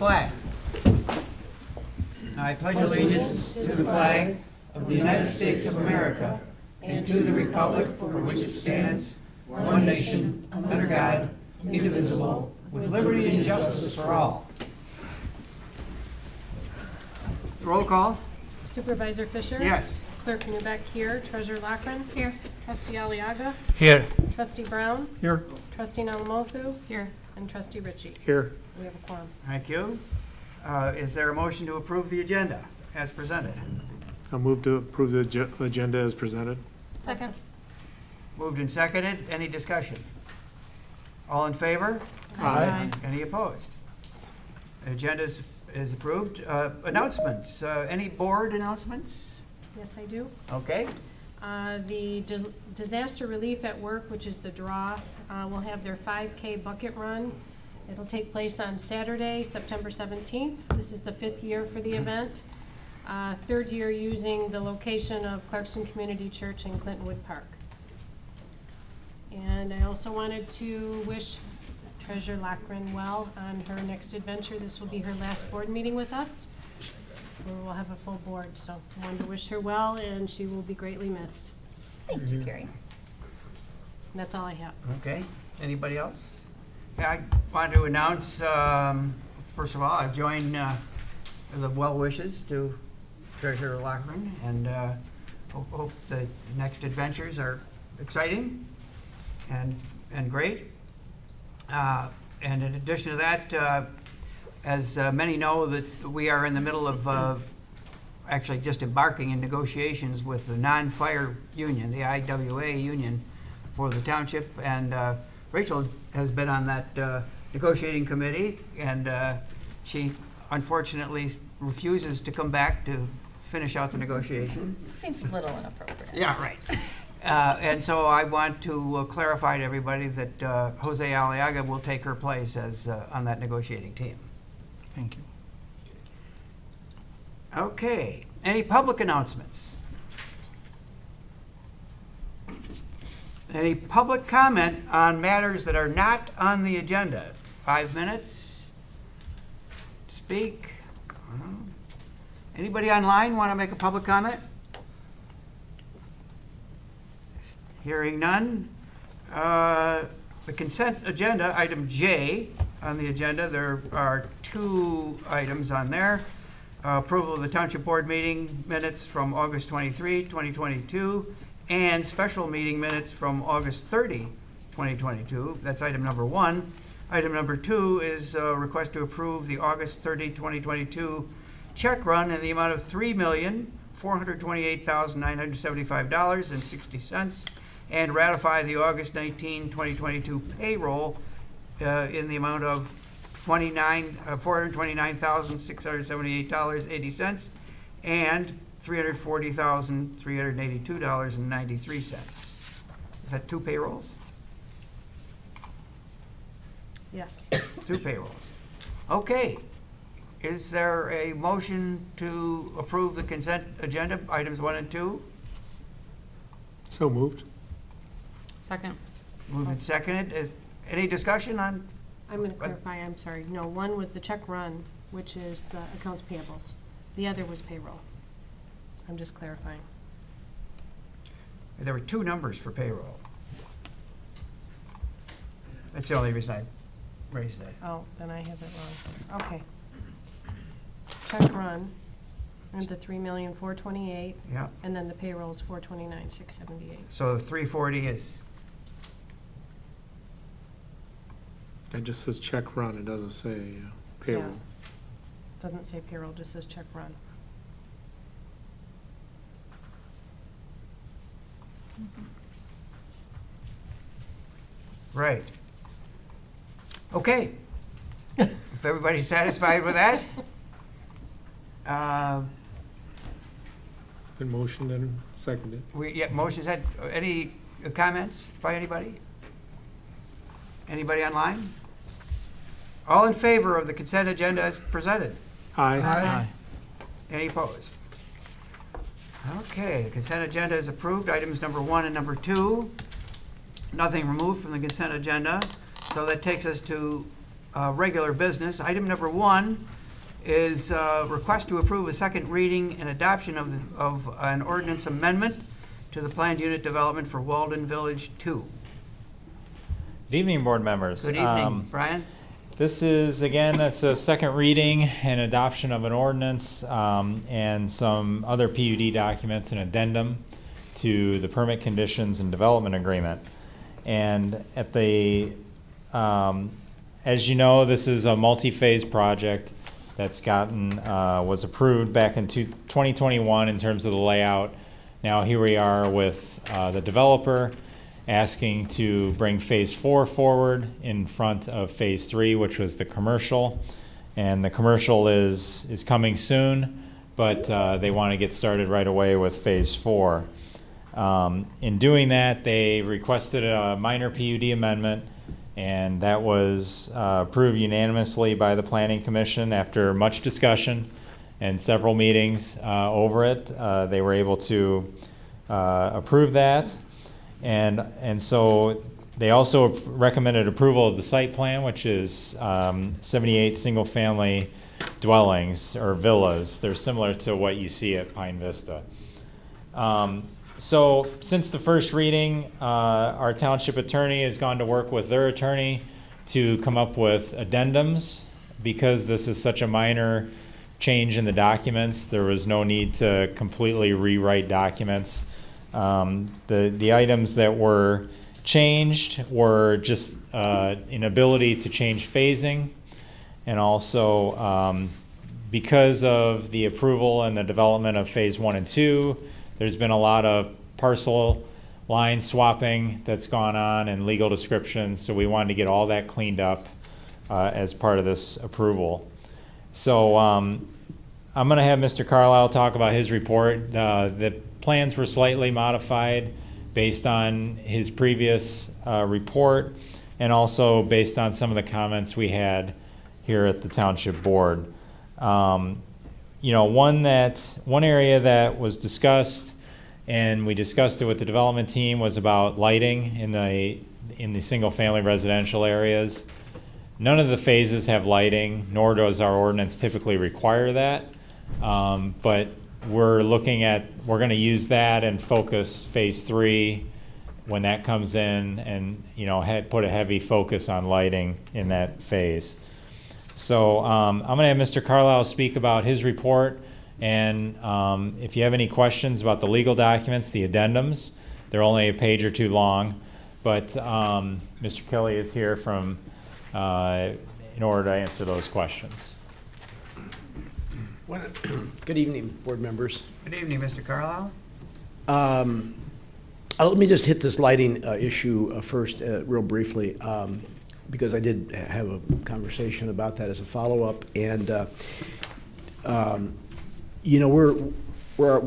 Flag. I pledge allegiance to the flag of the United States of America and to the republic for which it stands, one nation, under God, indivisible, with liberty and justice for all. Roll call? Supervisor Fisher? Yes. Clerk Newbeck here. Treasurer Lochran? Here. Trustee Aliaga? Here. Trustee Brown? Here. Trustee Nalamothu? Here. And Trustee Ritchie? Here. We have a quorum. Thank you. Is there a motion to approve the agenda as presented? I'll move to approve the agenda as presented. Second. Moved and seconded. Any discussion? All in favor? Aye. Any opposed? The agenda is approved. Announcements. Any board announcements? Yes, I do. Okay. The Disaster Relief at Work, which is the draw, will have their 5K bucket run. It'll take place on Saturday, September 17th. This is the 5th year for the event. 3rd year using the location of Clarkson Community Church in Clintonwood Park. And I also wanted to wish Treasurer Lochran well on her next adventure. This will be her last board meeting with us. We'll have a full board, so I wanted to wish her well, and she will be greatly missed. Thank you, Carrie. And that's all I have. Okay. Anybody else? Yeah, I wanted to announce, first of all, I join the well wishes to Treasurer Lochran, and hope the next adventures are exciting and great. And in addition to that, as many know, that we are in the middle of actually just embarking in negotiations with the non-fire union, the IWA union for the township, and Rachel has been on that negotiating committee, and she unfortunately refuses to come back to finish out the negotiation. Seems a little inappropriate. Yeah, right. And so I want to clarify to everybody that Jose Aliaga will take her place as on that negotiating team. Thank you. Okay. Any public announcements? Any public comment on matters that are not on the agenda? 5 minutes to speak. Anybody online want to make a public comment? Hearing none. The consent agenda, item J on the agenda, there are 2 items on there. Approval of the Township Board meeting minutes from August 23, 2022, and special meeting minutes from August 30, 2022. That's item number 1. Item number 2 is a request to approve the August 30, 2022 check run in the amount of $3,428,975.60 and ratify the August 19, 2022 payroll in the amount of $429,678.80 and $340,382.93. Is that 2 payrolls? Yes. 2 payrolls. Okay. Is there a motion to approve the consent agenda, items 1 and 2? So moved. Second. Moved and seconded. Is any discussion on? I'm going to clarify, I'm sorry. No, one was the check run, which is the accounts payables. The other was payroll. I'm just clarifying. There were 2 numbers for payroll. That's the only reason I raised that. Oh, then I have it wrong. Okay. Check run, and the $3,428,000, Yeah. and then the payroll is $429,678. So the 340 is, It just says check run. It doesn't say payroll. Doesn't say payroll, just says check run. right. Okay. If everybody's satisfied with that? It's been motioned and seconded. Motion's had, any comments by anybody? Anybody online? All in favor of the consent agenda as presented? Aye. Any opposed? Okay, the consent agenda is approved. Items number 1 and number 2. Nothing removed from the consent agenda. So that takes us to regular business. Item number 1 is request to approve a second reading and adoption of an ordinance amendment to the planned unit development for Walden Village 2. Good evening, board members. Good evening, Brian. This is, again, that's a second reading and adoption of an ordinance and some other PUD documents, an addendum to the permit conditions and development agreement. And at the, as you know, this is a multi-phase project that's gotten, was approved back in 2021 in terms of the layout. Now here we are with the developer asking to bring phase 4 forward in front of phase 3, which was the commercial. And the commercial is coming soon, but they want to get started right away with phase 4. In doing that, they requested a minor PUD amendment, and that was approved unanimously by the Planning Commission after much discussion and several meetings over it. They were able to approve that. And so they also recommended approval of the site plan, which is 78 single-family dwellings or villas. They're similar to what you see at Pine Vista. So since the first reading, our township attorney has gone to work with their attorney to come up with addendums. Because this is such a minor change in the documents, there was no need to completely rewrite documents. The items that were changed were just inability to change phasing, and also because of the approval and the development of phase 1 and 2, there's been a lot of parcel line swapping that's gone on and legal descriptions, so we wanted to get all that cleaned up as part of this approval. So I'm going to have Mr. Carlisle talk about his report. The plans were slightly modified based on his previous report and also based on some of the comments we had here at the Township Board. You know, one area that was discussed, and we discussed it with the development team, was about lighting in the single-family residential areas. None of the phases have lighting, nor does our ordinance typically require that. But we're going to use that and focus phase 3 when that comes in, and put a heavy focus on lighting in that phase. So I'm going to have Mr. Carlisle speak about his report, and if you have any questions about the legal documents, the addendums, they're only a page or 2 long, but Mr. Kelly is here in order to answer those questions. Good evening, board members. Good evening, Mr. Carlisle. Let me just hit this lighting issue first real briefly, because I did have a conversation about that as a follow-up. And, we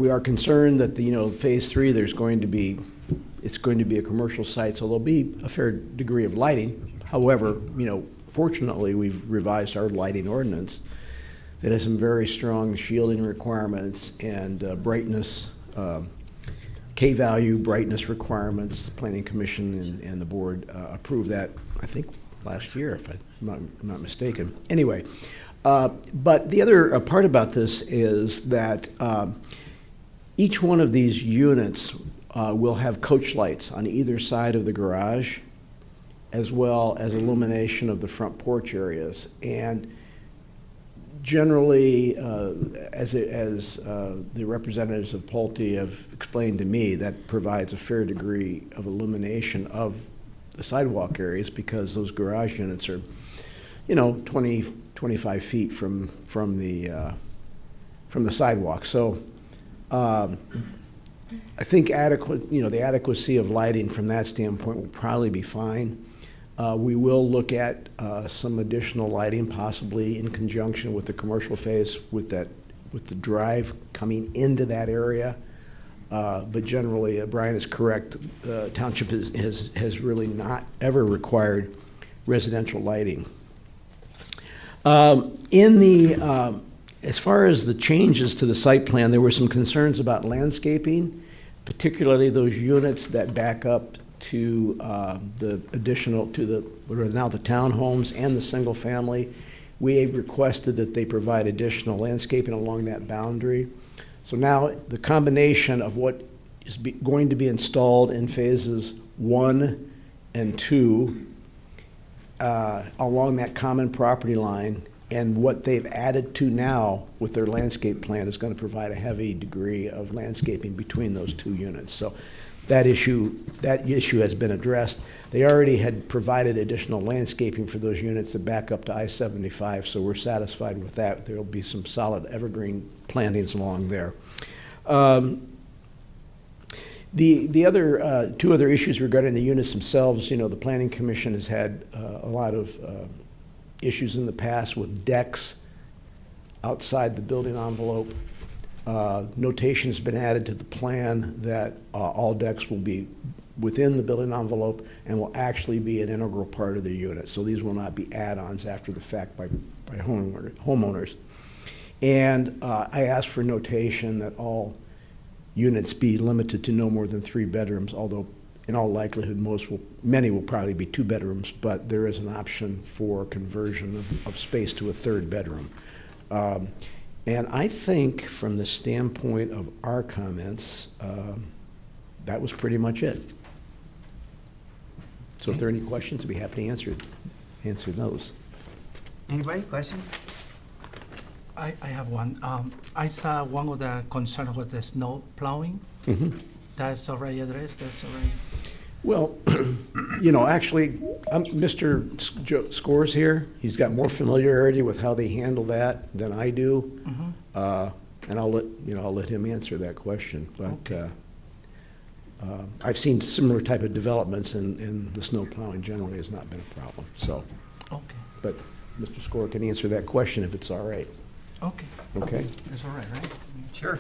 are concerned that phase 3, it's going to be a commercial site, so there'll be a fair degree of lighting. However, fortunately, we've revised our lighting ordinance that has some very strong shielding requirements and brightness, K-value brightness requirements. The Planning Commission and the board approved that, I think, last year, if I'm not mistaken. Anyway, but the other part about this is that each one of these units will have coach lights on either side of the garage, as well as illumination of the front porch areas. And generally, as the representatives of Pulte have explained to me, that provides a fair degree of illumination of the sidewalk areas, because those garage units are, 20, 25 feet from the sidewalk. So I think the adequacy of lighting from that standpoint will probably be fine. We will look at some additional lighting, possibly in conjunction with the commercial phase, with the drive coming into that area. But generally, Brian is correct. Township has really not ever required residential lighting. As far as the changes to the site plan, there were some concerns about landscaping, particularly those units that back up to the additional, to the, what are now the townhomes and the single family. We have requested that they provide additional landscaping along that boundary. So now the combination of what is going to be installed in phases 1 and 2 along that common property line and what they've added to now with their landscape plan is going to provide a heavy degree of landscaping between those two units. So that issue has been addressed. They already had provided additional landscaping for those units to back up to I-75, so we're satisfied with that. There'll be some solid evergreen plantings along there. The other two other issues regarding the units themselves, you know, the Planning Commission has had a lot of issues in the past with decks outside the building envelope. Notation's been added to the plan that all decks will be within the building envelope and will actually be an integral part of the unit. So these will not be add-ons after the fact by homeowners. And I asked for notation that all units be limited to no more than 3 bedrooms, although in all likelihood many will probably be 2 bedrooms, but there is an option for conversion of space to a 3rd bedroom. And I think from the standpoint of our comments, that was pretty much it. So if there are any questions, I'd be happy to answer those. Anybody, questions? I have one. I saw one of the concerns with the snow plowing. Mhm. That's already addressed, that's already, Well, you know, actually, Mr. Scores here. He's got more familiarity with how they handle that than I do. And I'll let him answer that question. But I've seen similar type of developments, and the snow plowing generally has not been a problem. So, okay, but Mr. Score can answer that question if it's all right. okay. Okay? That's all right, right? Sure.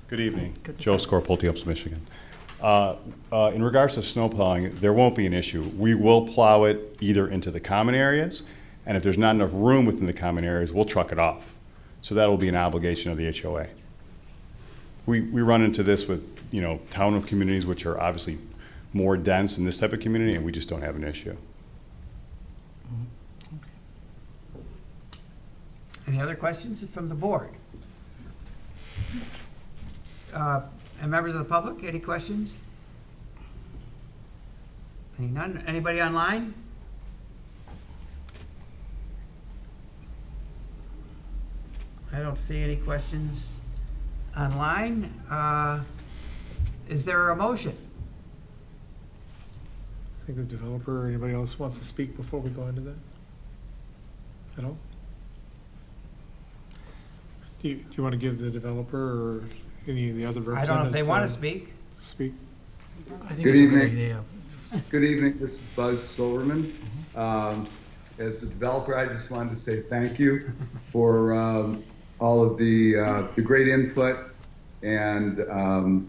Good evening. Good. Joe Score, Pulte Ups, Michigan. In regards to snow plowing, there won't be an issue. We will plow it either into the common areas, and if there's not enough room within the common areas, we'll truck it off. So that will be an obligation of the HOA. We run into this with, you know, town communities, which are obviously more dense in this type of community, and we just don't have an issue. Any other questions from the board? And members of the public, any questions? None? Anybody online? I don't see any questions online. Is there a motion? I think the developer or anybody else wants to speak before we go into that? At all? Do you want to give the developer or any of the other I representatives? don't know if they want to speak. Speak? I think Good it's a good evening. idea. Good evening, this is Buzz Silverman. As the developer, I just wanted to say thank you for all of the great input and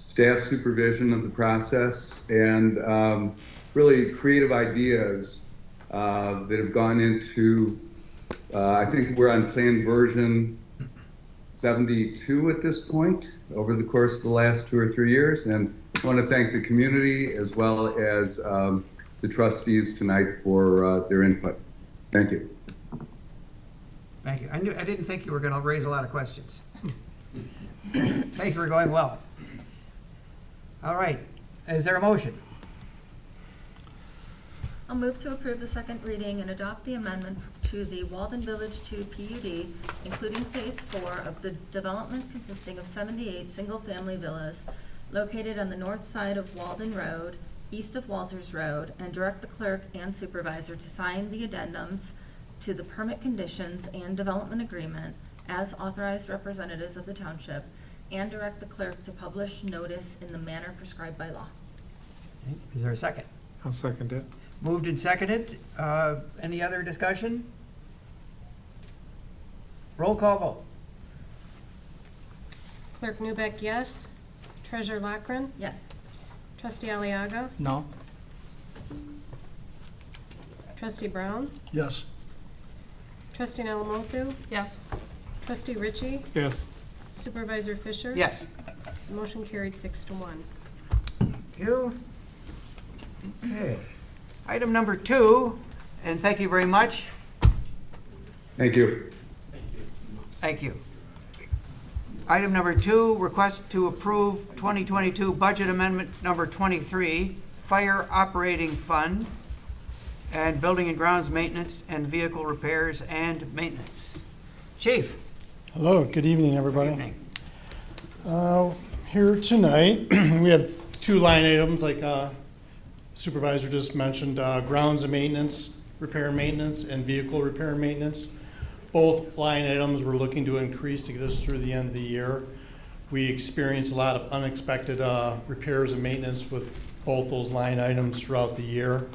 staff supervision of the process and really creative ideas that have gone into, I think we're on plan version 72 at this point over the course of the last 2 or 3 years. And I want to thank the community as well as the trustees tonight for their input. Thank you. Thank you. I didn't think you were going to raise a lot of questions. Things were going well. All right. Is there a motion? I'll move to approve the second reading and adopt the amendment to the Walden Village 2 PUD, including Phase 4 of the development consisting of 78 single-family villas located on the north side of Walden Road, east of Walters Road, and direct the clerk and supervisor to sign the addendums to the permit conditions and development agreement as authorized representatives of the township, and direct the clerk to publish notice in the manner prescribed by law. Okay. Is there a second? I'll second it. Moved and seconded. Any other discussion? Roll call vote. Clerk Newbeck, yes. Treasurer Lockren, Yes. Trustee Aliaga, No? Trustee Brown, Yes. Trustee Alamothu, Yes. Trustee Ritchie, Yes. Supervisor Fisher. Yes. Motion carried 6-1. you. Okay. Item number 2, and thank you very much. Thank you. Thank you. Item number 2, request to approve 2022 budget amendment number 23, fire operating fund, and building and grounds maintenance and vehicle repairs and maintenance. Chief. Hello, good evening, everybody. Good evening. Here tonight, we have 2 line items, like Supervisor just mentioned, grounds and maintenance, repair and maintenance, and vehicle repair and maintenance. Both line items we're looking to increase to get us through the end of the year. We experienced a lot of unexpected repairs and maintenance with both those line items throughout the year,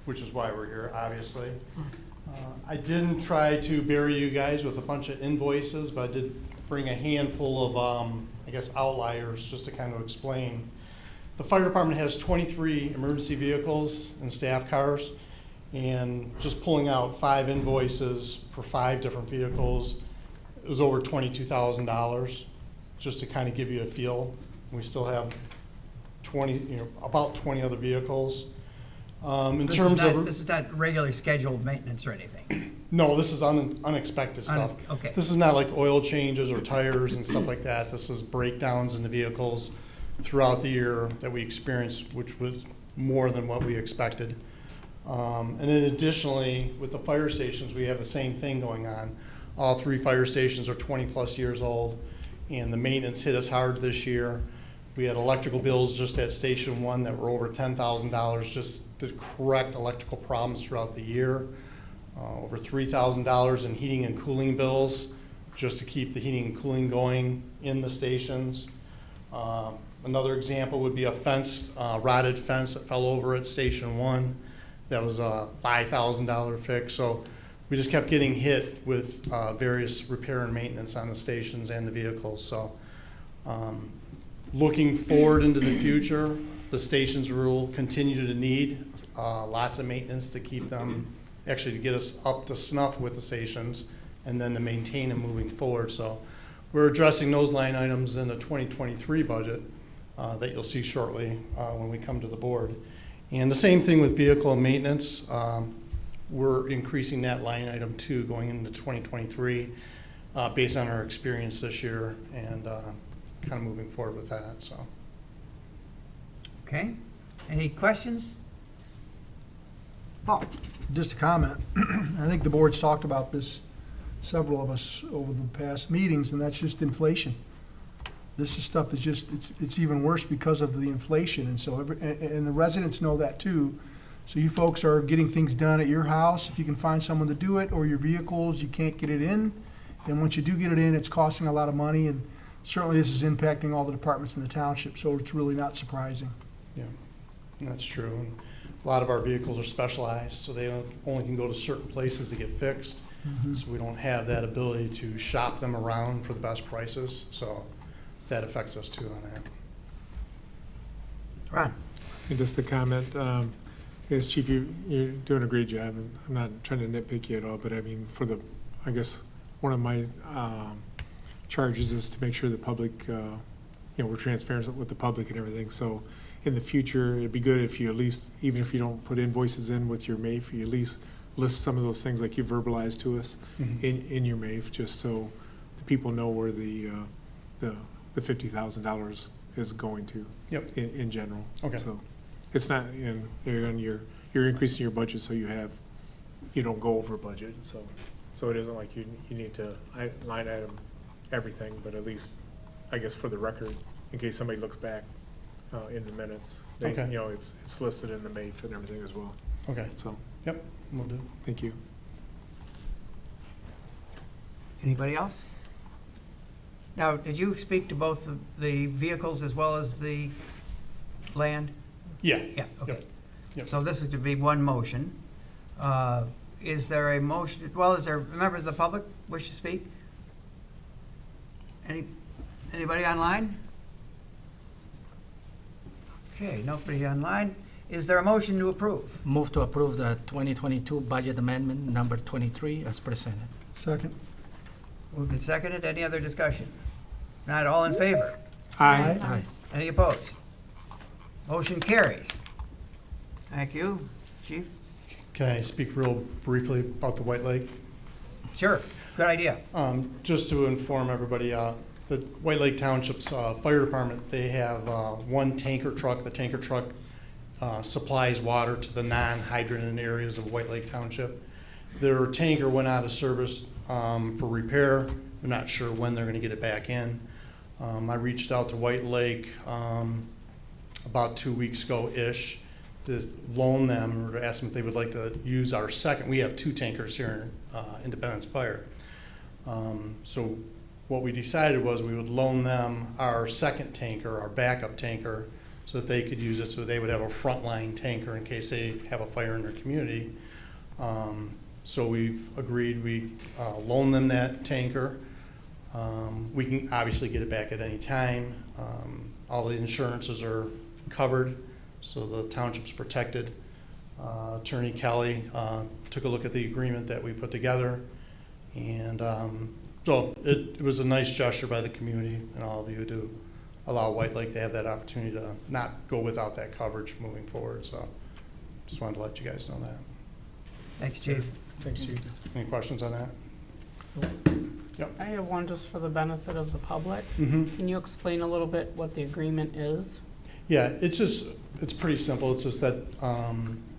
which is why we're here, obviously. I didn't try to bury you guys with a bunch of invoices, but I did bring a handful of, I guess, outliers just to kind of explain. The fire department has 23 emergency vehicles and staff cars, and just pulling out 5 invoices for 5 different vehicles, it was over $22,000, just to kind of give you a feel. We still have about 20 other vehicles. This is not regularly scheduled maintenance or anything. No, this is unexpected stuff. Okay. This is not like oil changes or tires and stuff like that. This is breakdowns in the vehicles throughout the year that we experienced, which was more than what we expected. And then additionally, with the fire stations, we have the same thing going on. All 3 fire stations are 20-plus years old, and the maintenance hit us hard this year. We had electrical bills just at Station 1 that were over $10,000 just to correct electrical problems throughout the year. Over $3,000 in heating and cooling bills just to keep the heating and cooling going in the stations. Another example would be a fence, rotted fence that fell over at Station 1. That was a $5,000 fix. So we just kept getting hit with various repair and maintenance on the stations and the vehicles. So looking forward into the future, the stations will continue to need lots of maintenance to keep them, actually to get us up to snuff with the stations and then to maintain them moving forward. So we're addressing those line items in the 2023 budget that you'll see shortly when we come to the board. And the same thing with vehicle maintenance. We're increasing that line item too going into 2023 based on our experience this year and kind of moving forward with that. So. Okay. Any questions? Paul? Just a comment. I think the board's talked about this, several of us, over the past meetings, and that's just inflation. This stuff is just, it's even worse because of the inflation, and so, and the residents know that too. So you folks are getting things done at your house, if you can find someone to do it, or your vehicles, you can't get it in. And once you do get it in, it's costing a lot of money, and certainly this is impacting all the departments in the township, so it's really not surprising. Yeah, that's true. And a lot of our vehicles are specialized, so they only can go to certain places to get fixed. Mm-hmm. So we don't have that ability to shop them around for the best prices. So that affects us too on that. Ron? And just a comment, yes, Chief, you're doing a great job, and I'm not trying to nitpick you at all, but I mean, I guess one of my charges is to make sure the public, we're transparent with the public and everything. So in the future, it'd be good if you at least, even if you don't put invoices in with your MAIF, you at least list some of those things like you verbalized to us in your MAIF, just so the people know where the $50,000 is going to. Yep. In general. Okay. So it's not, you're increasing your budget so you don't go over budget. So it isn't like you need to line item everything, but at least, I guess, for the record, in case somebody looks back in the minutes, Okay. It's listed in the MAIF and everything as well. Okay. So, yep, we'll do. thank you. Anybody else? Now, did you speak to both the vehicles as well as the land? Yeah. Yeah, okay. Yep. So this is to be one motion. Is there a motion, is there members of the public wish to speak? Anybody online? Okay, nobody online. Is there a motion to approve? Move to approve the 2022 budget amendment number 23 as presented. Second. Moved and seconded. Any other discussion? Not all in favor? Aye. Aye. Any opposed? Motion carries. Thank you, Chief. Can I speak real briefly about the White Lake? Sure, good idea. Just to inform everybody, the White Lake Township's fire department, they have one tanker truck. The tanker truck supplies water to the non-hydrated areas of White Lake Township. Their tanker went out of service for repair. We're not sure when they're going to get it back in. I reached out to White Lake about 2 weeks ago-ish to loan them or to ask them if they would like to use our second. We have two tankers here in Independence Fire. So what we decided was we would loan them our second tanker, our backup tanker, so that they could use it, so they would have a frontline tanker in case they have a fire in their community. So we've agreed we loan them that tanker. We can obviously get it back at any time. All the insurances are covered, so the township's protected. Attorney Kelly took a look at the agreement that we put together, and so it was a nice gesture by the community and all of you to allow White Lake to have that opportunity to not go without that coverage moving forward. So just wanted to let you guys know that. Thanks, Chief. Thanks, Chief. Any questions on that? Yep. I have one just for the benefit of the public. Mm-hmm. Can you explain a little bit what the agreement is? Yeah, it's pretty simple. It's just that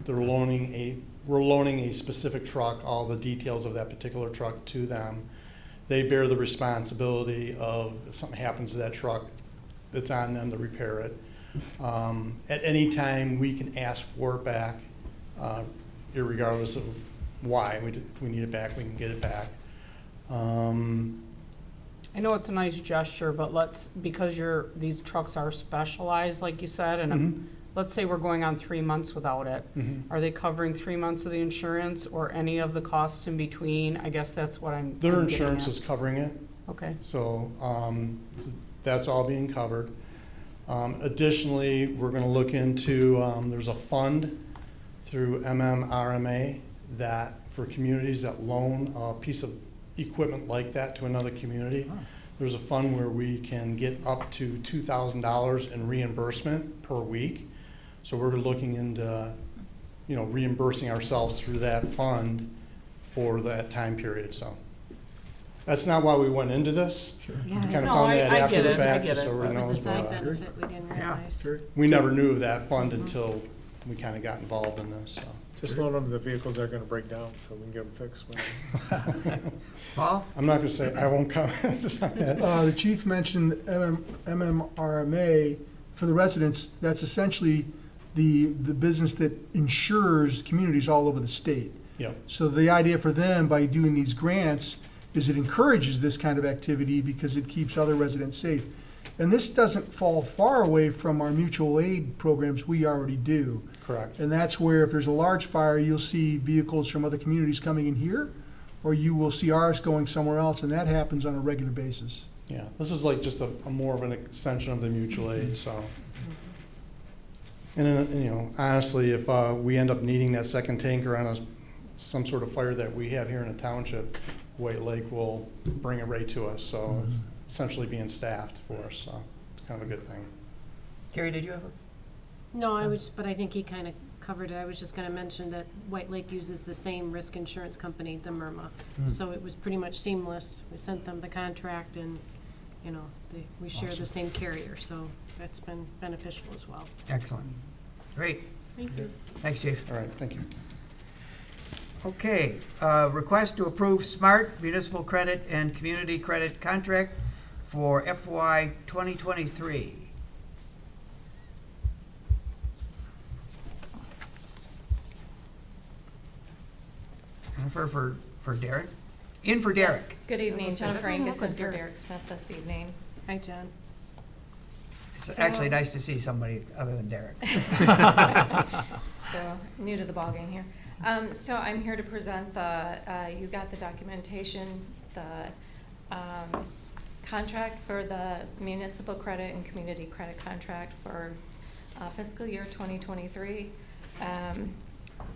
we're loaning a specific truck, all the details of that particular truck to them. They bear the responsibility of if something happens to that truck, it's on them to repair it. At any time, we can ask for it back, irregardless of why. If we need it back, we can get it back. I know it's a nice gesture, but because these trucks are specialized, like you said, and let's say we're going on 3 months without it. Mm-hmm. Are they covering 3 months of the insurance or any of the costs in between? I guess that's what I'm Their getting insurance at. is covering it. Okay. So that's all being covered. Additionally, we're going to look into, there's a fund through MMRMA that for communities that loan a piece of equipment like that to another community. There's a fund where we can get up to $2,000 in reimbursement per week. So we're looking into, reimbursing ourselves through that fund for that time period. So that's not why we went into this. Sure. We kind of No, found I that after get the it, I fact, get just so it. everyone It was a knows side what. benefit we didn't realize. We never knew of that fund until we kind of got involved in this. So. Just loan them the vehicles that are gonna break down, so we can get them fixed. Paul? I'm not going to say, I won't comment on that. The chief mentioned MMRMA. For the residents, that's essentially the business that insures communities all over the state. Yep. So the idea for them, by doing these grants, is it encourages this kind of activity because it keeps other residents safe. And this doesn't fall far away from our mutual aid programs we already do. Correct. And that's where if there's a large fire, you'll see vehicles from other communities coming in here, or you will see ours going somewhere else, and that happens on a regular basis. Yeah, this is like just a more of an extension of the mutual aid, so. And then, honestly, if we end up needing that second tanker on some sort of fire that we have here in the township, White Lake will bring it right to us, so it's essentially being staffed for us, so it's kind of a good thing. Carrie, did you have a? No, but I think he kind of covered it. I was just going to mention that White Lake uses the same risk insurance company, the MIRMA. So it was pretty much seamless. We sent them the contract and, we share the same carrier. So that's been beneficial as well. Excellent. Great. Thank you. Thanks, Chief. All right, thank you. Okay, request to approve SMART Municipal Credit and Community Credit Contract for FY 2023. Jennifer for Derek? In for Derek. Yes. Good evening, That Jennifer doesn't Angus look in for like her. Derek Smith this evening. Hi, Jen. It's actually nice to see somebody other than Derek. So, new to the ballgame here. So I'm here to present you got the documentation, the contract for the municipal credit and community credit contract for fiscal year 2023.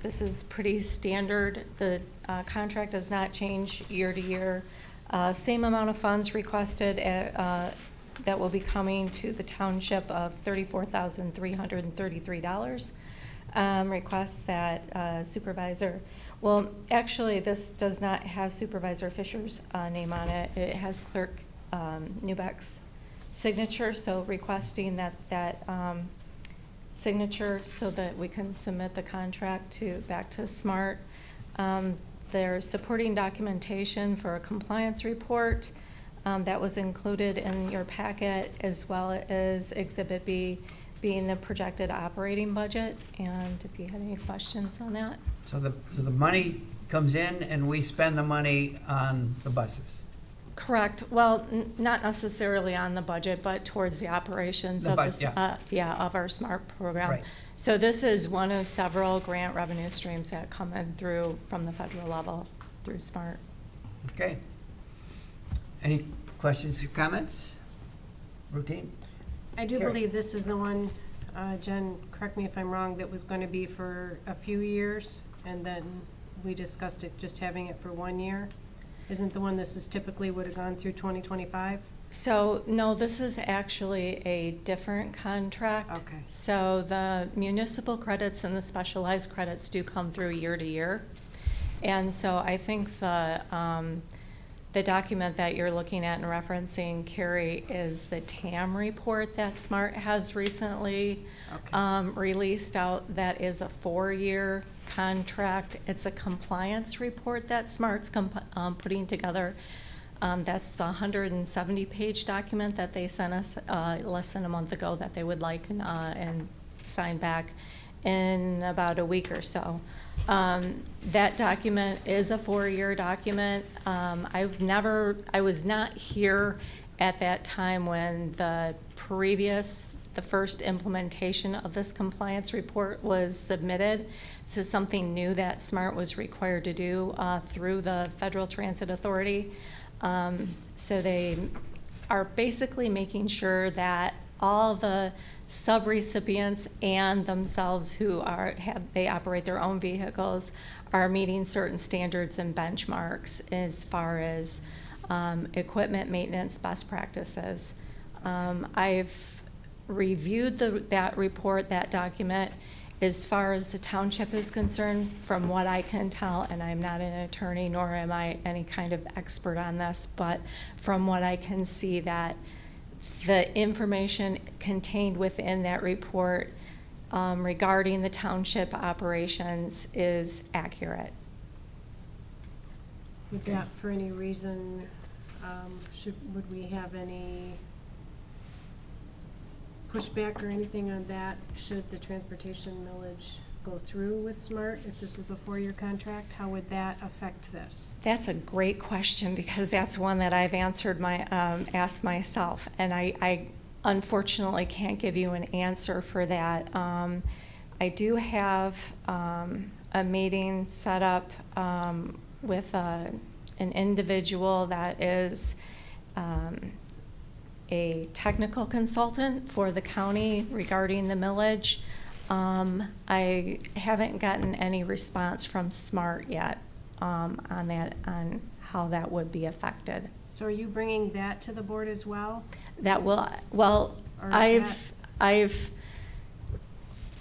This is pretty standard. The contract does not change year to year. Same amount of funds requested that will be coming to the township of $34,333. Requests that Supervisor, well, actually, this does not have Supervisor Fisher's name on it. It has Clerk Newbeck's signature, so requesting that signature so that we can submit the contract back to SMART. There's supporting documentation for a compliance report that was included in your packet, as well as Exhibit B being the projected operating budget. And if you had any questions on that. So the money comes in and we spend the money on the buses? Correct. Well, not necessarily on the budget, but towards the operations of of our SMART program. Right. So this is one of several grant revenue streams that come in through from the federal level through SMART. Okay. Any questions or comments? Routine? I do Carrie. believe this is the one, Jen, correct me if I'm wrong, that was going to be for a few years, and then we discussed it, just having it for 1 year. Isn't the one this is typically would have gone through 2025? So, no, this is actually a different contract. Okay. So the municipal credits and the specialized credits do come through year to year. And so I think the document that you're looking at and referencing, Carrie, is the TAM report that SMART has recently released out. That is a 4-year contract. It's a compliance report that SMART's putting together. That's the 170-page document that they sent us less than a month ago that they would like and sign back in about a week or so. That document is a 4-year document. I was not here at that time when the first implementation of this compliance report was submitted. This is something new that SMART was required to do through the Federal Transit Authority. So they are basically making sure that all the sub-recipients and themselves who they operate their own vehicles are meeting certain standards and benchmarks as far as equipment maintenance best practices. I've reviewed that report, that document. As far as the township is concerned, from what I can tell, and I'm not an attorney nor am I any kind of expert on this, but from what I can see, that the information contained within that report regarding the township operations is accurate. Would that, for any reason, would we have any pushback or anything on that, should the transportation millage go through with SMART? If this is a 4-year contract, how would that affect this? That's a great question, because that's one that I've asked myself, and I unfortunately can't give you an answer for that. I do have a meeting set up with an individual that is a technical consultant for the county regarding the millage. I haven't gotten any response from SMART yet on how that would be affected. So are you bringing that to the board as well? That will, well, I've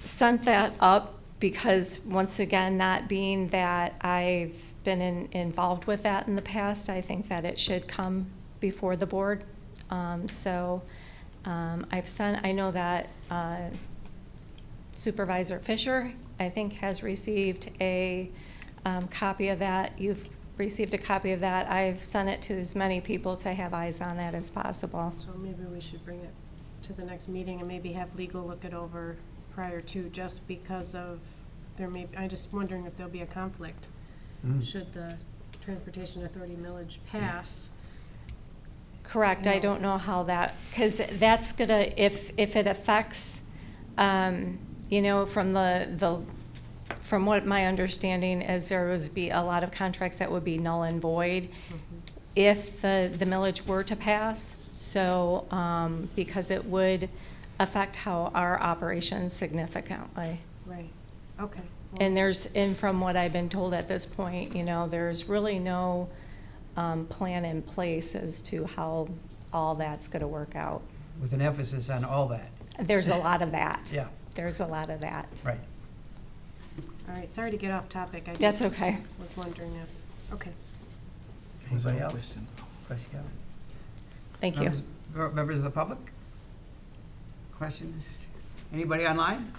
sent that up because, once again, not being that I've been involved with that in the past, I think that it should come before the board. I know that Supervisor Fisher, I think, has received a copy of that. You've received a copy of that. I've sent it to as many people to have eyes on that as possible. So maybe we should bring it to the next meeting and maybe have legal look it over prior to, just because of I'm just wondering if there'll be a conflict. Should the Transportation Authority millage pass? Correct. I don't know how that, because that's gonna, if it affects, from what my understanding is, there would be a lot of contracts that would be null and void if the millage were to pass. So, because it would affect how our operations significantly. Right. Okay. And from what I've been told at this point, there's really no plan in place as to how all that's going to work out. With an emphasis on all that. There's a lot of that. Yeah, There's a lot of that. right. All right, sorry to get off topic. I That's just okay. was wondering if, okay. Anybody Any else? question? Question, comment? Thank you. Members of the public? Questions? Anybody online?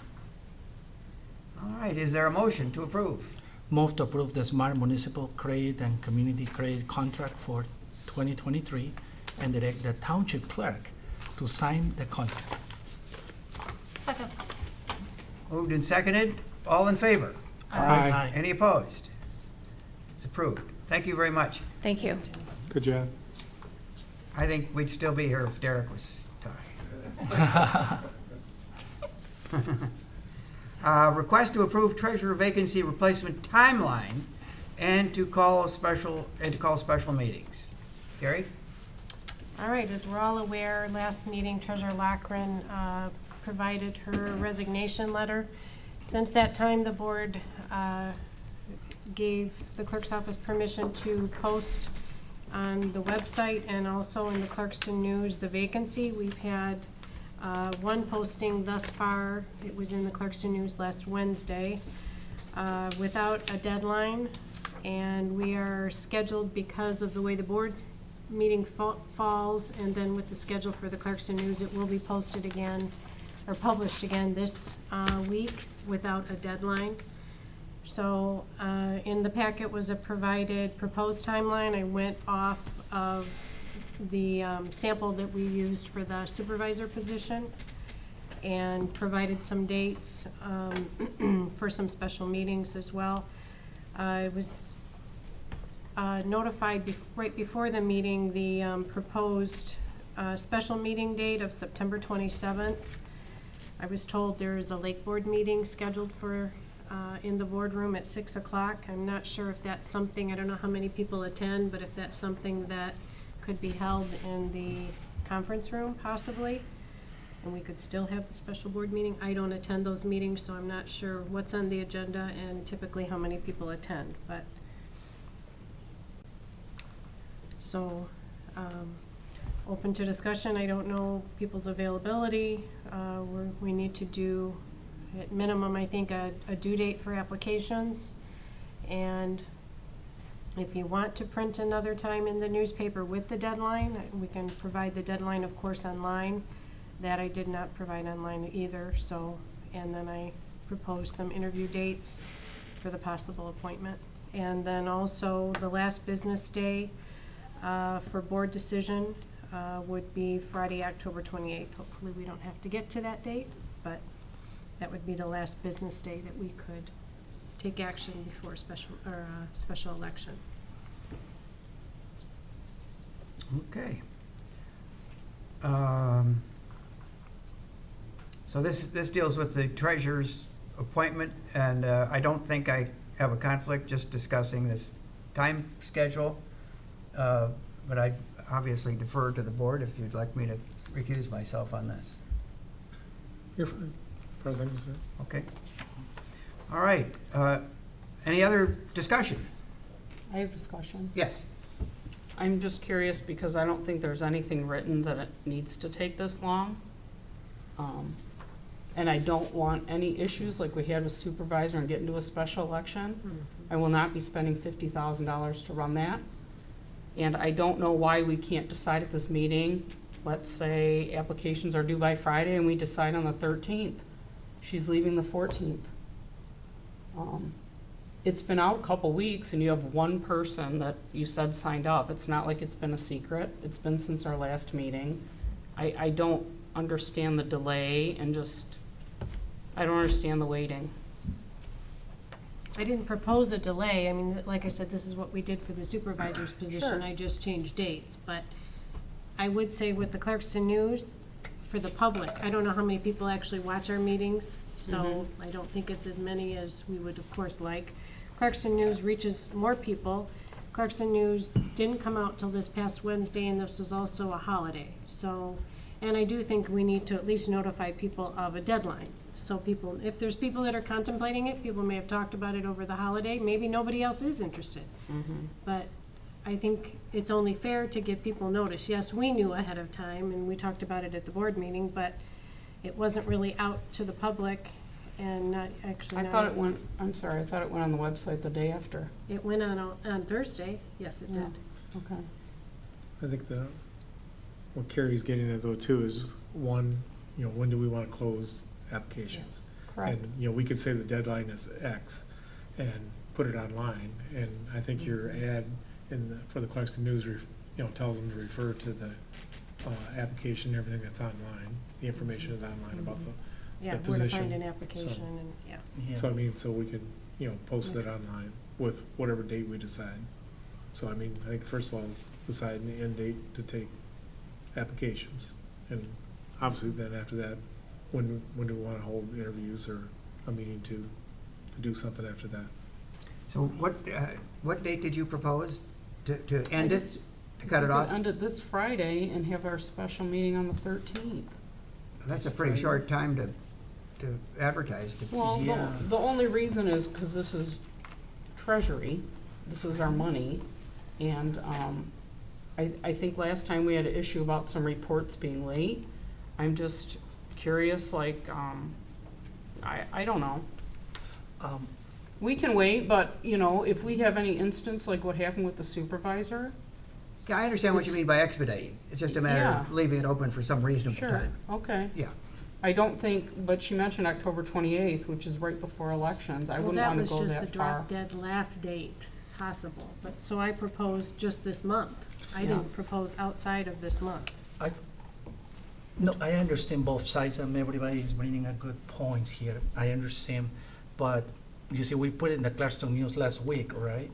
All right, is there a motion to approve? Move to approve the Smart Municipal Credit and Community Credit Contract for 2023 and direct the township clerk to sign the contract. Second. Moved and seconded, all in favor? Aye. Any opposed? It's approved. Thank you very much. Thank you. Good job. I think we'd still be here if Derek was talking. Request to approve treasurer vacancy replacement timeline and to call special meetings. Gary? All right, as we're all aware, last meeting Treasurer Lochran provided her resignation letter. Since that time, the board gave the clerk's office permission to post on the website and also in the Clarkston News the vacancy. We've had one posting thus far. It was in the Clarkston News last Wednesday without a deadline. And we are scheduled, because of the way the board meeting falls, and then with the schedule for the Clarkston News, it will be posted again or published again this week without a deadline. So in the packet was a provided proposed timeline. I went off of the sample that we used for the supervisor position and provided some dates for some special meetings as well. I was notified right before the meeting the proposed special meeting date of September 27th. I was told there is a Lake Board meeting scheduled for in the boardroom at 6 o'clock. I'm not sure if that's something, I don't know how many people attend, but if that's something that could be held in the conference room possibly, and we could still have the special board meeting. I don't attend those meetings, so I'm not sure what's on the agenda and typically how many people attend, but so open to discussion. I don't know people's availability. We need to do, at minimum, I think, a due date for applications. And if you want to print another time in the newspaper with the deadline, we can provide the deadline, of course, online. That I did not provide online either, so, and then I proposed some interview dates for the possible appointment. And then also, the last business day for board decision would be Friday, October 28th. Hopefully, we don't have to get to that date, but that would be the last business day that we could take action before a special election. Okay. So this deals with the treasurer's appointment, and I don't think I have a conflict just discussing this time schedule, but I obviously defer to the board if you'd like me to recuse myself on this. You're fine. President, sir. Okay. All right. Any other discussion? I have discussion. Yes. I'm just curious because I don't think there's anything written that it needs to take this long. And I don't want any issues like we had with supervisor and get into a special election. I will not be spending $50,000 to run that. And I don't know why we can't decide at this meeting. Let's say applications are due by Friday and we decide on the 13th. She's leaving the 14th. It's been out a couple weeks and you have one person that you said signed up. It's not like it's been a secret. It's been since our last meeting. I don't understand the delay and I don't understand the waiting. I didn't propose a delay. I mean, like I said, this is what we did for the supervisor's position. Sure. I just changed dates. But I would say with the Clarkston News, for the public, I don't know how many people actually watch our meetings, so I don't think it's as many as we would, of course, like. Clarkston News reaches more people. Clarkston News didn't come out till this past Wednesday, and this was also a holiday. So, and I do think we need to at least notify people of a deadline. So people, if there's people that are contemplating it, people may have talked about it over the holiday. Maybe nobody else is interested. But I think it's only fair to give people notice. Yes, we knew ahead of time, and we talked about it at the board meeting, but it wasn't really out to the public and not actually. I thought it went, I'm sorry, I thought it went on the website the day after. It went on Thursday. Yes, it Yeah. did. Okay. I think what Carrie's getting at though too is one, when do we want to close applications? Correct. And, we could say the deadline is X and put it online. And I think your ad for the Clarkston News, tells them to refer to the application, everything that's online. The information is online about the Yeah, the where to position. find an application and, yeah. Yeah. So so we can, post it online with whatever date we decide. So I think first of all is deciding the end date to take applications. And obviously then after that, when do we want to hold interviews or a meeting to do something after that? So what date did you propose to end I it, just- to cut it We off? could end it this Friday and have our special meeting on the 13th. That's a pretty short time to advertise. Well, Yeah. the only reason is because this is Treasury, this is our money, and I think last time we had an issue about some reports being late. I'm just curious, like, I don't know. We can wait, but, if we have any instance like what happened with the supervisor, Yeah, I understand what you mean by expediting. It's just a matter of Yeah. leaving it open for some reasonable sure, time. okay. Yeah. I don't think, but she mentioned October 28th, which is right before elections. I wouldn't want to go Well, that was that just the far. drop dead last date possible, but, so I proposed just this month. I Yeah. didn't propose outside of this month. No, I understand both sides, and everybody is bringing a good point here. I understand, but you see, we put it in the Clarkston News last week, right?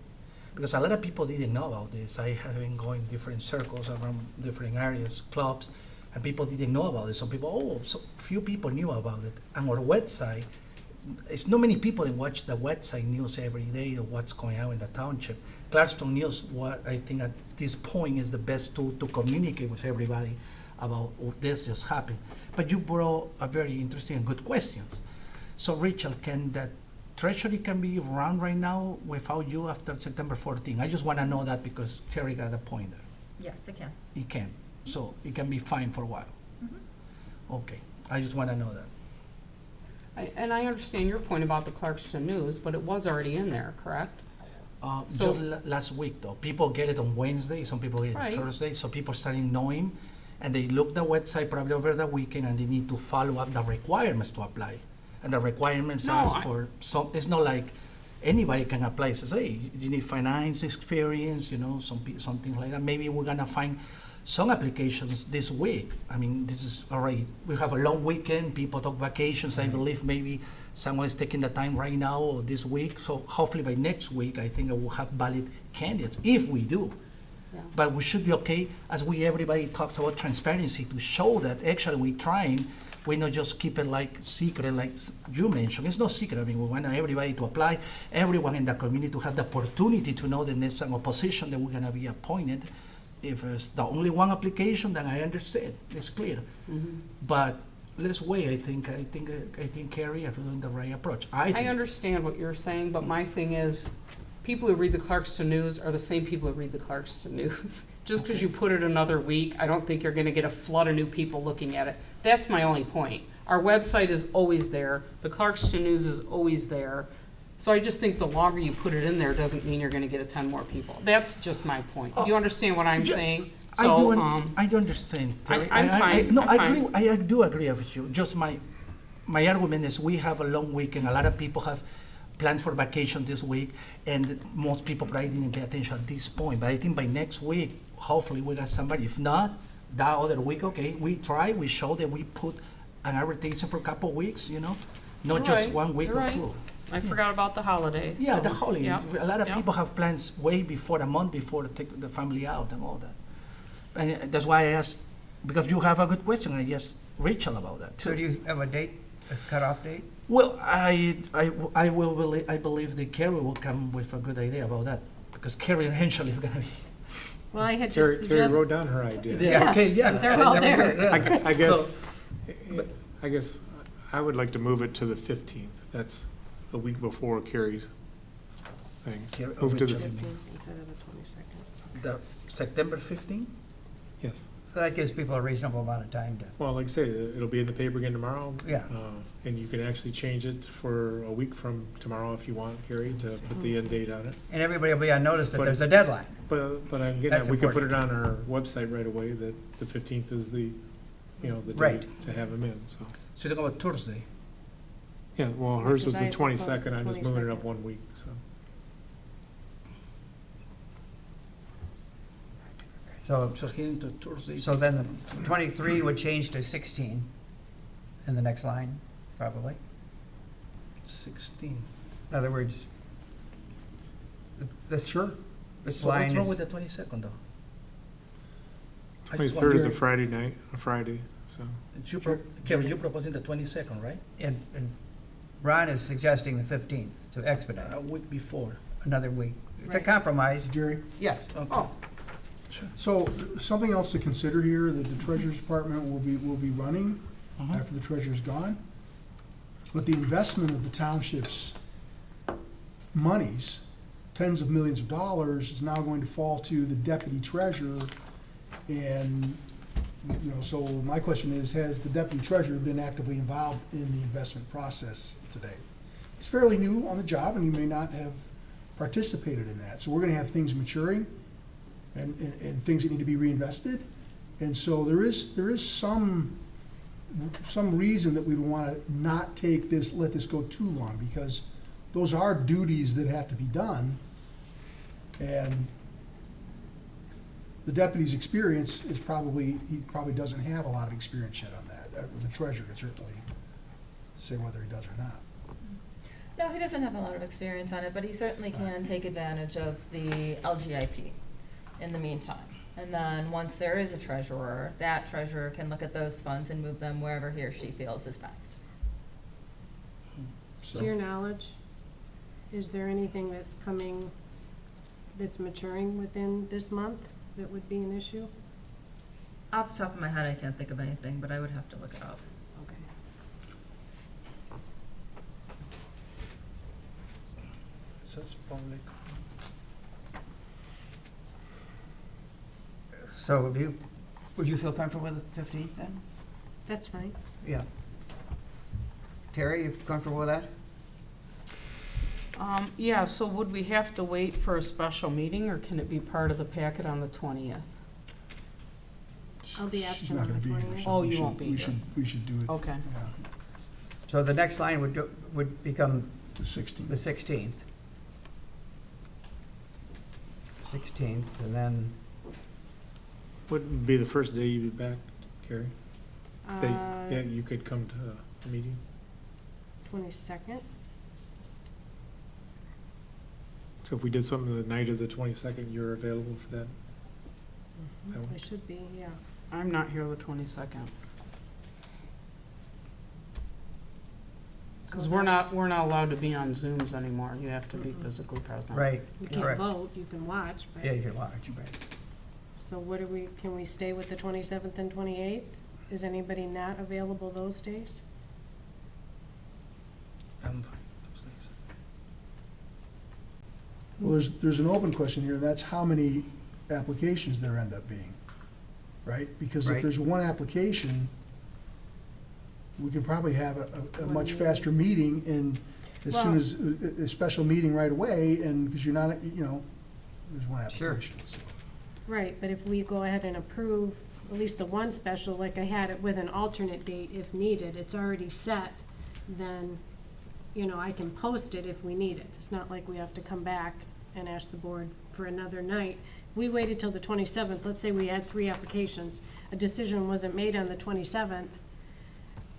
Because a lot of people didn't know about this. I have been going different circles around different areas, clubs, and people didn't know about it. Some people, so few people knew about it. And our website, it's not many people that watch the website news every day of what's going on in the township. Clarkston News, what I think at this point is the best tool to communicate with everybody about this just happened. But you brought a very interesting and good question. So Rachel, can that Treasury can be run right now without you after September 14? I just want to know that because Terry got a point there. Yes, it can. It can, so it can be fine for a while. Okay, I just want to know that. And I understand your point about the Clarkston News, but it was already in there, correct? Just last week though, people get it on Wednesday, some people get it Right. Thursday, so people starting knowing, and they look the website probably over the weekend, and they need to follow up the requirements to apply. And the requirements ask for some. It's not like anybody can apply. It says, hey, you need finance experience, something like that. Maybe we're gonna find some applications this week. I mean, this is already, we have a long weekend, people talk vacations. I believe maybe someone is taking the time right now or this week. So hopefully by next week, I think I will have valid candidates, if we do. Yeah. But we should be okay, as everybody talks about transparency, to show that actually we're trying. We not just keep it like secret, like you mentioned. It's not secret. I mean, we want everybody to apply, everyone in the community to have the opportunity to know the next position that we're gonna be appointed. If it's the only one application, then I understand. It's clear. But let's wait. I think Carrie are doing the right approach. I understand what you're saying, but my thing is, people who read the Clarkston News are the same people who read the Clarkston News. Just because you put it another week, I don't think you're gonna get a flood of new people looking at it. That's my only point. Our website is always there, the Clarkston News is always there. So I just think the longer you put it in there doesn't mean you're gonna get 10 more people. That's just my point. Do you understand what I'm saying? I So, do understand. Terry. I'm fine. No, I'm I fine. agree. I do agree with you. Just my argument is we have a long weekend. A lot of people have planned for vacation this week, and most people probably didn't pay attention at this point. But I think by next week, hopefully we got somebody. If not, that other week, okay, we try, we show that we put an advertisement for a couple of weeks, not You're just right. 1 week You're or right. two. I forgot about the holiday. Yeah, so, the holidays. yep, A lot of yep. people have plans way before, a month before, to take the family out and all that. And that's why I asked, because you have a good question, I asked Rachel about that too. So do you have a date, a cutoff date? Well, I believe that Carrie will come with a good idea about that, because Carrie eventually is gonna be. Well, I had Terry just Terry suggested. wrote down her idea. Yeah, okay, yeah. They're all there. I guess, So- I guess I would like to move it to the 15th. That's a week before Carrie's thing. Here, Move to the, which- Instead of the 22nd. The September 15th? yes. That gives people a reasonable amount of time to, Well, like I say, it'll be in the paper again tomorrow. Yeah. And you can actually change it for a week from tomorrow if you want, Gary, to put the end date on it. and everybody will be on notice that But- there's a deadline. But I'm getting That's at, we can put it important. on our website right away, that the 15th is the, the Right. date to have them in, so. So you're talking about Thursday? Yeah, well, hers was Because I the had proposed 22nd, I'm just moving it up 22nd. 1 week, so. So, So heading to Thursday? so then the 23 would change to 16 in the next line, probably. 16. In other words, this, Sure. this So what's line wrong is, with the 22nd, though? I just 23rd is a wonder- Friday night, a Friday, so. Karen, you're proposing the 22nd, right? and Ron is suggesting the 15th to expedite, A week before. another week. It's a Right. compromise. Jerry? Yes. Okay. Oh, Sure. So, something else to consider here, that the Treasurer's Department will be running Mm-hmm. after the treasurer's gone. But the investment of the township's monies, tens of millions of dollars, is now going to fall to the deputy treasurer. And, so my question is, has the deputy treasurer been actively involved in the investment process today? He's fairly new on the job, and he may not have participated in that. So we're gonna have things maturing and things that need to be reinvested. And so there is some reason that we'd want to not let this go too long, because those are duties that have to be done. And the deputy's experience he probably doesn't have a lot of experience yet on that. The treasurer can certainly say whether he does or not. No, he doesn't have a lot of experience on it, but he certainly can take advantage of the LGIP in the meantime. And then, once there is a treasurer, that treasurer can look at those funds and move them wherever he or she feels is best. To your knowledge, is there anything that's maturing within this month that would be an issue? Off the top of my head, I can't think of anything, but I would have to look it up. Okay. So it's public. so would you feel comfortable with the 15th then? That's fine. Yeah. Terry, you comfortable with that? Yeah, so would we have to wait for a special meeting, or can it be part of the packet on the 20th? I'll be She's absent not on gonna the be here, 20th. so Oh, we you should- won't be we here. should- We should do it. Okay. Yeah, So the next line would become the 16th. the 16th. 16th, and then, Wouldn't be the first day you'd be back, Gary? Uh, Yeah, you could come to a meeting. 22nd? So if we did something the night of the 22nd, you're available for that? That one? I should be, yeah. I'm not here the 22nd. Because we're not allowed to be on Zooms anymore. You have to be physically present. right, You can't correct. vote, you can watch, but. Yeah, you can watch, right. So can we stay with the 27th and 28th? Is anybody not available those days? I'm fine. Those days. Well, there's an open question here, and that's how many applications there end up being, right? Because if Right. there's one application, we can probably have a One much meeting. faster meeting, and as soon Well- as, a special meeting right away, and, because you're not, there's one Sure. application. So. Right, but if we go ahead and approve at least the one special, like I had it with an alternate date if needed, it's already set, then, I can post it if we need it. It's not like we have to come back and ask the board for another night. If we waited till the 27th, let's say we had 3 applications, a decision wasn't made on the 27th,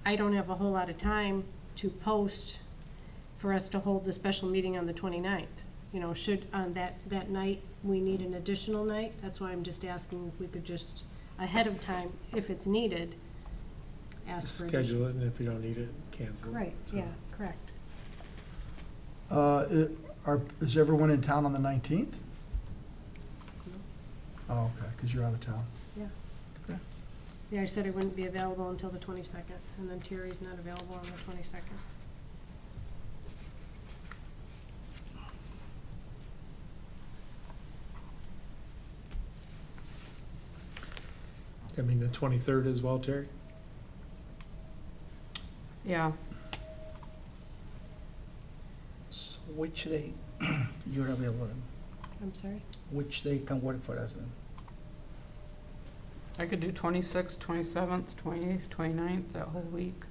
I don't have a whole lot of time to post for us to hold the special meeting on the 29th. Should on that night, we need an additional night? That's why I'm just asking if we could just, ahead of time, if it's needed, ask for additional. Schedule it, and if you don't need it, cancel it. Right, So- yeah, correct. Is everyone in town on the 19th? Oh, okay, because you're out of town. Yeah. Okay. Yeah, I said I wouldn't be available until the 22nd, and then Terry's not available on the 22nd. I mean, the 23rd as well, Terry? Yeah, So which day you're available? I'm sorry? Which day can work for us then? I could do 26th, 27th, 28th, 29th, that whole week.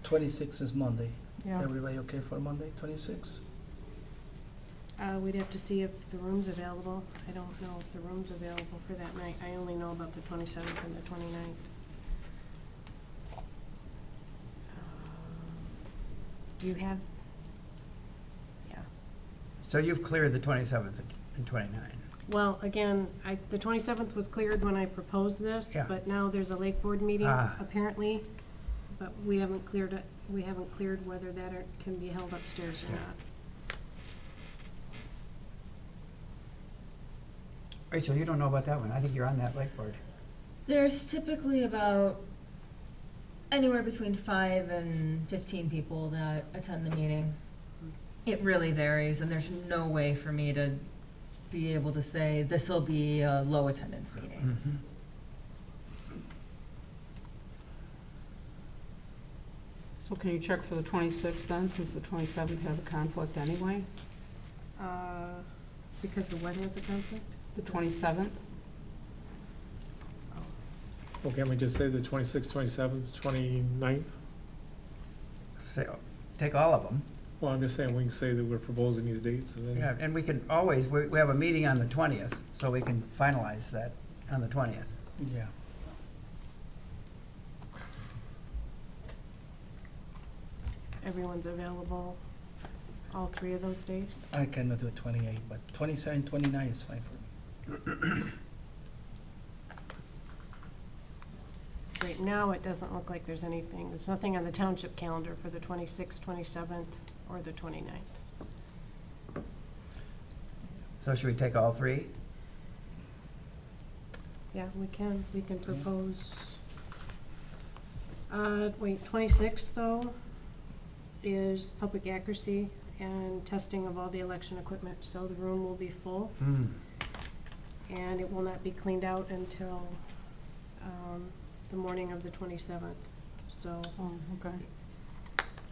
26 is Monday. Yeah. Everybody okay for Monday, 26? We'd have to see if the room's available. I don't know if the room's available for that night. I only know about the 27th and the 29th. Do you have? Yeah. So you've cleared the 27th and 29th. Well, again, the 27th was cleared when I proposed this, Yeah. but now there's a Lake Board meeting Ah. apparently, but we haven't cleared it, we haven't cleared whether that can be held upstairs or not. Rachel, you don't know about that one. I think you're on that Lake Board. There's typically about anywhere between 5 and 15 people that attend the meeting. It really varies, and there's no way for me to be able to say this will be a low attendance meeting. So can you check for the 26th then, since the 27th has a conflict anyway? Because the what has a conflict? The 27th? Well, can't we just say the 26th, 27th, 29th? Say, take all of them. Well, I'm just saying, we can say that we're proposing these dates and then. Yeah, and we can always, we have a meeting on the 20th, so we can finalize that on the 20th. Yeah. Everyone's available all 3 of those days? I cannot do 28, but 27, 29 is fine for me. Right now, it doesn't look like there's anything, there's nothing on the township calendar for the 26th, 27th, or the 29th. So should we take all 3? Yeah, we can propose. Wait, 26th though is public accuracy and testing of all the election equipment, so the room will be full and it will not be cleaned out until the morning of the 27th, so. Oh, okay.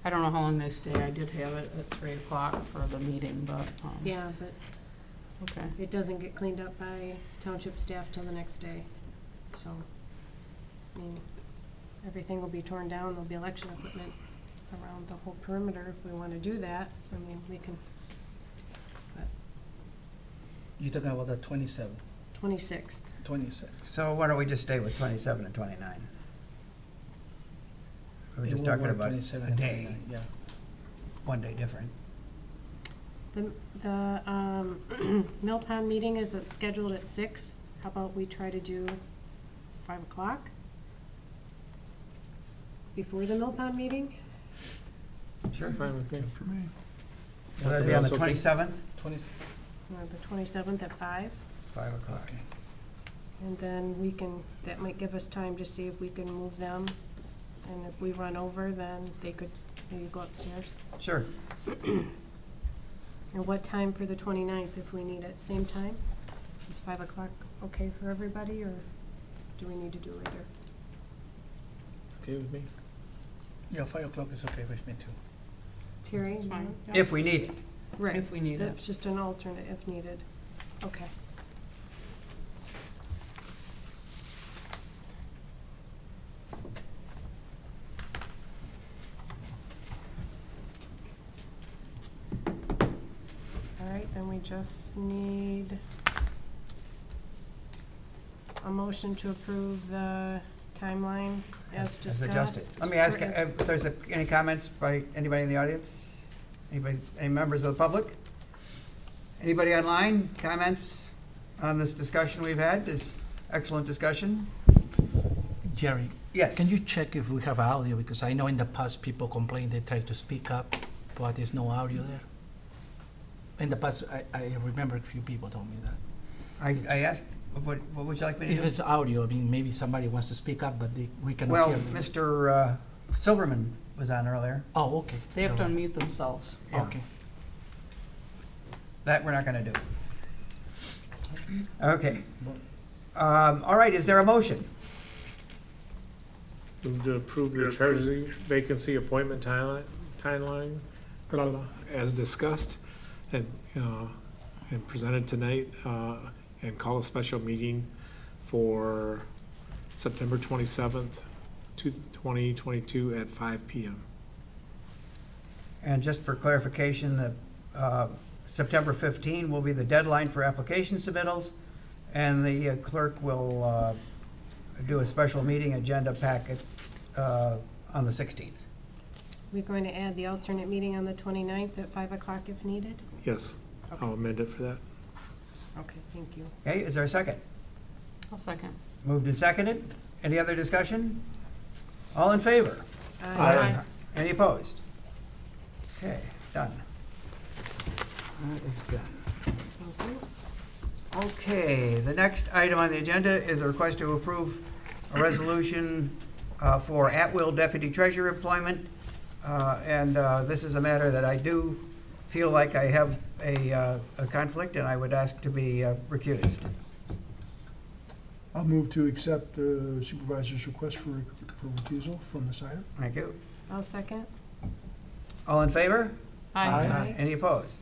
I don't know how long they stay. I did have it at 3 o'clock for the meeting, but, Yeah, but okay. it doesn't get cleaned up by township staff till the next day, so. I mean, everything will be torn down, there'll be election equipment around the whole perimeter if we want to do that. I mean, we can, but You're talking about the 27th, 26th. 26th. So why don't we just stay with 27 and 29? We were It just will talking work about 27 a and day, 29, yeah. one day different. The Mill Pond meeting is scheduled at 6. How about we try to do 5 o'clock? Before the Mill Pond meeting? Sure. Fine with me. For me. So that'd be on the That's okay. 27th, 20, The 27th at 5? 5 o'clock. And then we can, that might give us time to see if we can move them. And if we run over, then they could maybe go upstairs. Sure. And what time for the 29th if we need it? Same time? Is 5 o'clock okay for everybody, or do we need to do later? Okay with me? yeah, 5 o'clock is okay with me too. Terry? It's fine. you- If we need it. Right. If we need it. That's just an alternate if needed. Okay. All right, then we just need a motion to approve the timeline as discussed. adjusted. Let me ask, Or as- if there's any comments by anybody in the audience? Anybody, any members of the public? Anybody online? Comments on this discussion we've had, this excellent discussion? Jerry, Yes. can you check if we have audio? Because I know in the past people complain they try to speak up, but there's no audio there. In the past, I remember a few people told me that. I asked, what would you like me to If do? it's audio, I mean, maybe somebody wants to speak up, but we cannot Well, hear them. Mr. Silverman was on earlier. Oh, okay. They have to Never mind. unmute themselves. Okay. That we're not gonna do. Okay. All right, is there a motion? Move to approve the treasury vacancy appointment timeline, as discussed and presented tonight, and call a special meeting for September 27th, 2022 at 5 p.m. And just for clarification, that September 15 will be the deadline for application submittals, and the clerk will do a special meeting agenda packet on the 16th. We're going to add the alternate meeting on the 29th at 5 o'clock if needed? Yes, I'll amend it for that. Okay, thank you. Okay, is there a second? I'll second. Moved and seconded. Any other discussion? All in favor? Aye. Any opposed? Okay, done. That is done. Thank you. Okay, the next item on the agenda is a request to approve a resolution for at-will deputy treasurer employment. And this is a matter that I do feel like I have a conflict, and I would ask to be recused. I'll move to accept the supervisor's request for recusal from this item. Thank you. I'll second. All in favor? Aye. Any opposed?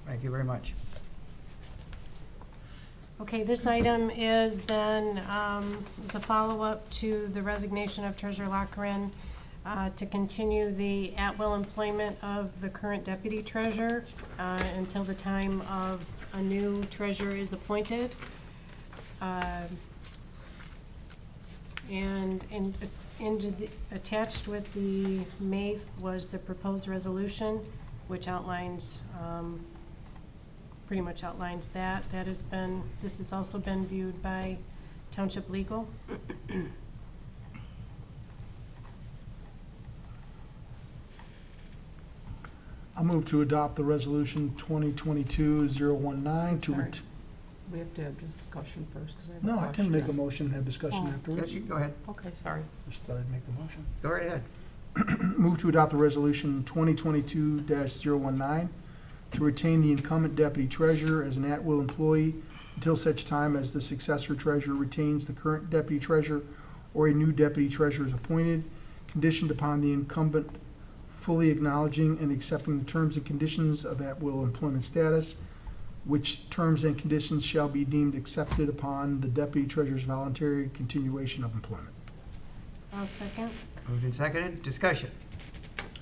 Thank you very much. Okay, this item is then, is a follow-up to the resignation of Treasurer Lochran to continue the at-will employment of the current deputy treasurer until the time of a new treasurer is appointed. And attached with the MAIF was the proposed resolution, which outlines, pretty much outlines that. This has also been viewed by Township Legal. I'll move to adopt the resolution 2022-019 to Sorry. We have to have discussion first, because I have a No, I can make a question. motion and have discussion Oh. afterwards. Go ahead. Okay, sorry. Just thought I'd make the motion. Go right ahead. Move to adopt the resolution 2022-019 to retain the incumbent deputy treasurer as an at-will employee until such time as the successor treasurer retains the current deputy treasurer or a new deputy treasurer is appointed, conditioned upon the incumbent fully acknowledging and accepting the terms and conditions of at-will employment status, which terms and conditions shall be deemed accepted upon the deputy treasurer's voluntary continuation of employment. I'll second. Moved and seconded. Discussion.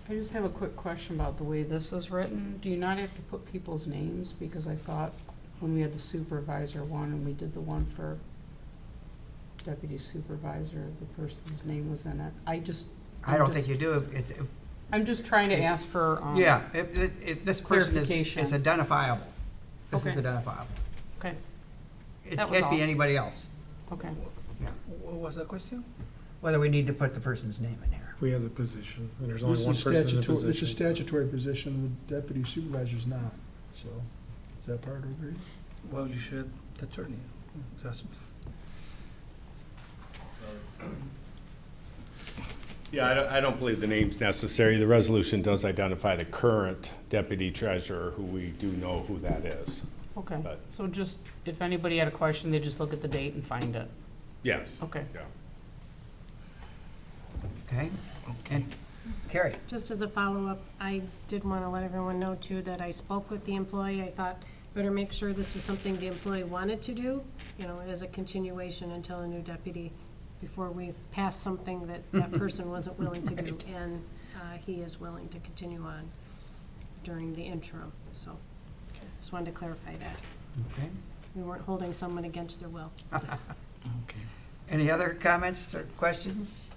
I just have a quick question about the way this is written. Do you not have to put people's names? Because I thought when we had the supervisor one and we did the one for deputy supervisor, the person's name was in it. I don't think you do. I'm just trying to ask for, Yeah, this person is clarification. identifiable. This is Okay. identifiable. Okay, It That was can't be all. anybody else. okay. Yeah. What was the question? Whether we need to put the person's name in here. We have the position, and there's only This one is person in the statutory, position. it's a statutory position, the deputy supervisor's not, so, is that part of the agreement? Well, you should, the attorney, just. Yeah, I don't believe the name's necessary. The resolution does identify the current deputy treasurer, who we do know who that is. Okay, But- so just, if anybody had a question, they just look at the date and find it. Yes. Okay. Yeah. Okay? And Carrie? Just as a follow-up, I did want to let everyone know too that I spoke with the employee. I thought better make sure this was something the employee wanted to do, as a continuation until a new deputy, before we pass something that that person wasn't willing to do. And he is willing to continue on during the interim, so just wanted to clarify that. Okay. We weren't holding someone against their will. Okay. Any other comments or questions?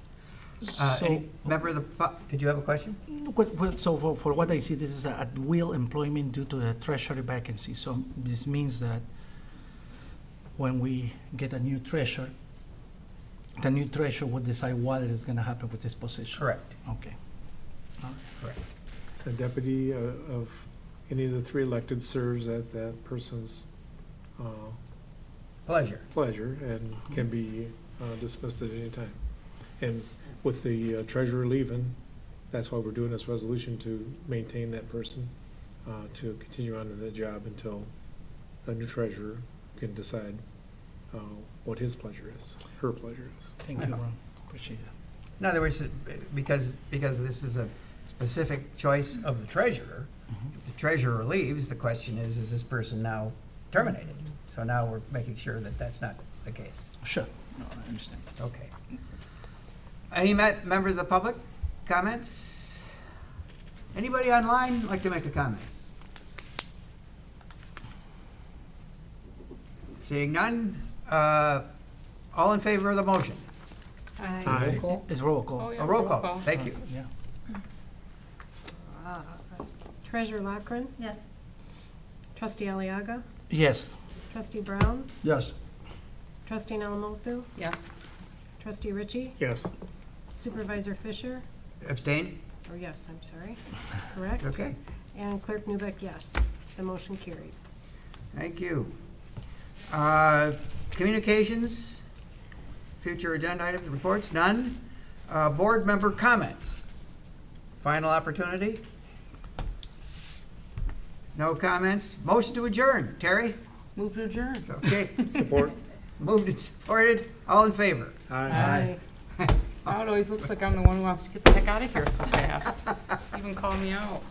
So, Any member of the, did you have a question? so for what I see, this is at will employment due to the treasury vacancy. So this means that when we get a new treasurer, the new treasurer will decide what is going to happen with this position. Correct. Okay. Correct. A deputy of any of the three elected serves at that person's Pleasure. pleasure and can be dismissed at any time. And with the treasurer leaving, that's why we're doing this resolution, to maintain that person, to continue on in the job until a new treasurer can decide what his pleasure is, her pleasure is. Thank you, Ron. Appreciate it. In other words, because this is a specific choice of the treasurer, if the treasurer leaves, the question is this person now terminated? So now we're making sure that that's not the case. Sure. No, I understand. Okay. Any members of the public? Comments? Anybody online like to make a comment? Seeing none, all in favor of the motion? Aye. It's roll call. Oh, yeah, A roll call, thank you. Yeah. Treasurer Lockren, Yes. trustee Aliaga, Yes. trustee Brown, Yes. trustee Alamothu, Yes. trustee Ritchie, Yes. supervisor Fisher, Abstain? or yes, I'm sorry, correct? Okay, And clerk Newbeck, yes. The motion carried. thank you. Communications, future agenda items, reports, none. Board member comments. Final opportunity. No comments. Motion to adjourn. Terry? Move to adjourn. Okay. Support. Moved and supported. All in favor? Aye. Now it always looks like I'm the one who wants to get the heck out of here so fast. Even call me out.